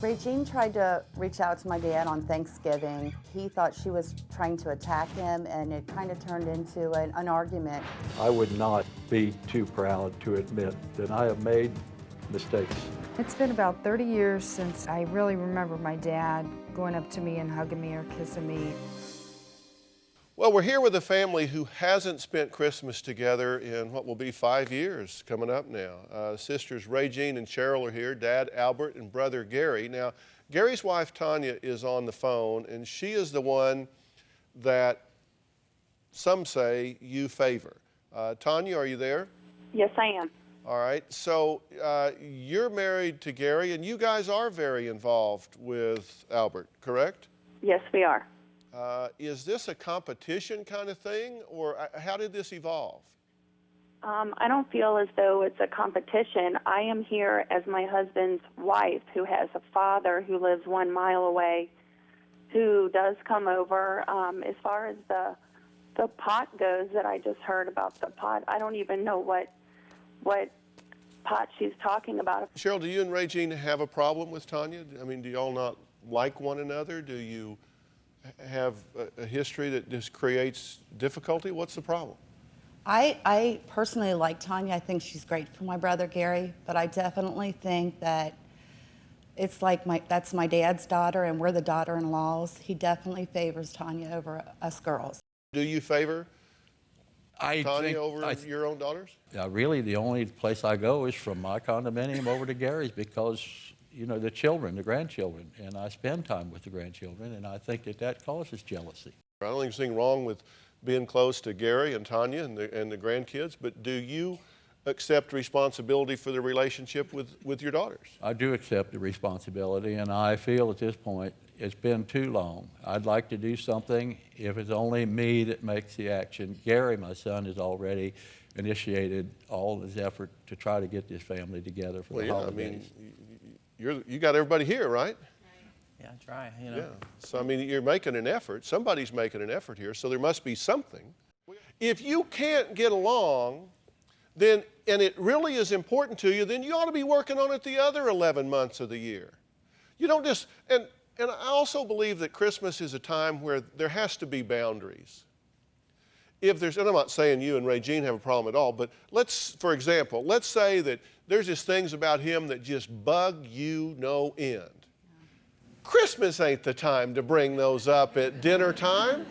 Wrajean tried to reach out to my dad on Thanksgiving. He thought she was trying to attack him, and it kind of turned into an argument. I would not be too proud to admit that I have made mistakes. It's been about 30 years since I really remember my dad going up to me and hugging me or kissing me. Well, we're here with a family who hasn't spent Christmas together in what will be 5 years coming up now. Sisters Wrajean and Cheryl are here, Dad Albert and brother Gary. Now, Gary's wife Tanya is on the phone, and she is the one that some say you favor. Tanya, are you there? Yes, I am. All right, so you're married to Gary, and you guys are very involved with Albert, correct? Yes, we are. Is this a competition kind of thing, or how did this evolve? I don't feel as though it's a competition. I am here as my husband's wife, who has a father who lives 1 mile away, who does come over. As far as the pot goes that I just heard about the pot, I don't even know what pot she's talking about. Cheryl, do you and Wrajean have a problem with Tanya? I mean, do y'all not like one another? Do you have a history that just creates difficulty? What's the problem? I personally like Tanya. I think she's great for my brother Gary, but I definitely think that it's like that's my dad's daughter, and we're the daughter-in-laws. He definitely favors Tanya over us girls. Do you favor Tanya think, over your own daughters? Really, the only place I go is from my condominium over to Gary's because, you know, the children, the grandchildren, and I spend time with the grandchildren, and I think that causes jealousy. I don't think there's anything wrong with being close to Gary and Tanya and the grandkids, but do you accept responsibility for the relationship with your daughters? I do accept the responsibility, and I feel at this point it's been too long. I'd like to do something if it's only me that makes the action. Gary, my son, has already initiated all his effort to try to get this family together for the holidays. I mean, you got everybody here, right? Yeah, I try, you know. Yeah. So, I mean, you're making an effort. Somebody's making an effort here, so there must be something. If you can't get along, then, and it really is important to you, then you ought to be working on it the other 11 months of the year. You don't just, and I also believe that Christmas is a time where there has to be boundaries. If there's, and I'm not saying you and Wrajean have a problem at all, but for example, let's say that there's just things about him that just bug you no end. Christmas ain't the time to bring those up at dinner time.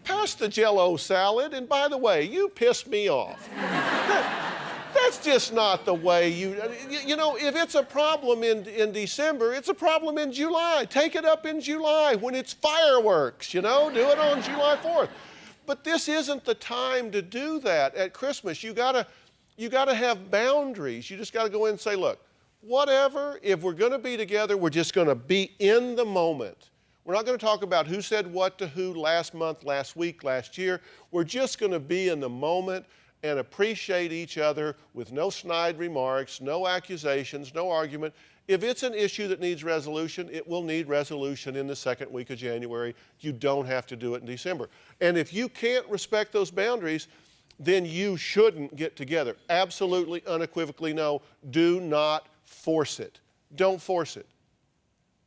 Pass the Jell-O salad, and by the way, you pissed me off. That's just not the way you know, if it's a problem in December, it's a problem in July. Take it up in July when it's fireworks, you know, do it on July 4th. But this isn't the time to do that at Christmas. You gotta have boundaries. You just gotta go in and say, look, whatever, if we're gonna be together, we're just gonna be in the moment. We're not gonna talk about who said what to who last month, last week, last year. We're just gonna be in the moment and appreciate each other with no snide remarks, no accusations, no argument. If it's an issue that needs resolution, it will need resolution in the second week of January. You don't have to do it in December. And if you can't respect those boundaries, then you shouldn't get together. Absolutely, unequivocally no. Do not force it. Don't force it.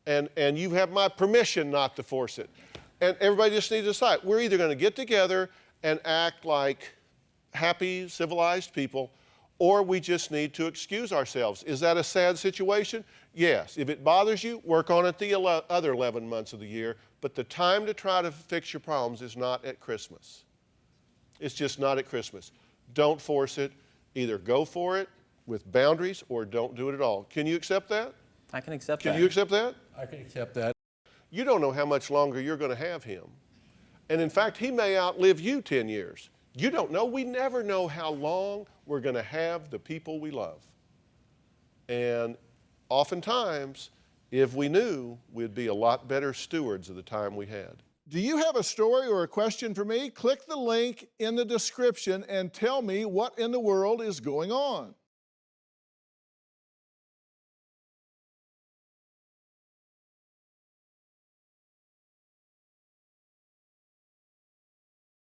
And you have my permission not to force it. And everybody just needs to decide. We're either going to get together and act like happy, civilized people, or we just need to excuse ourselves. Is that a sad situation? Yes. If it bothers you, work on it the other 11 months of the year, but the time to try to fix your problems is not at Christmas. It's just not at Christmas. Don't force it. Either go for it with boundaries or don't do it at all. Can you accept that? I can accept that. Can you accept that? I can accept that. You don't know how much longer you're going to have him. And in fact, he may outlive you 10 years. You don't know. We never know how long we're going to have the people we love. And oftentimes, if we knew, we'd be a lot better stewards of the time we had. Do you have a story or a question for me? Click the link in the description and tell me what in the world is going on.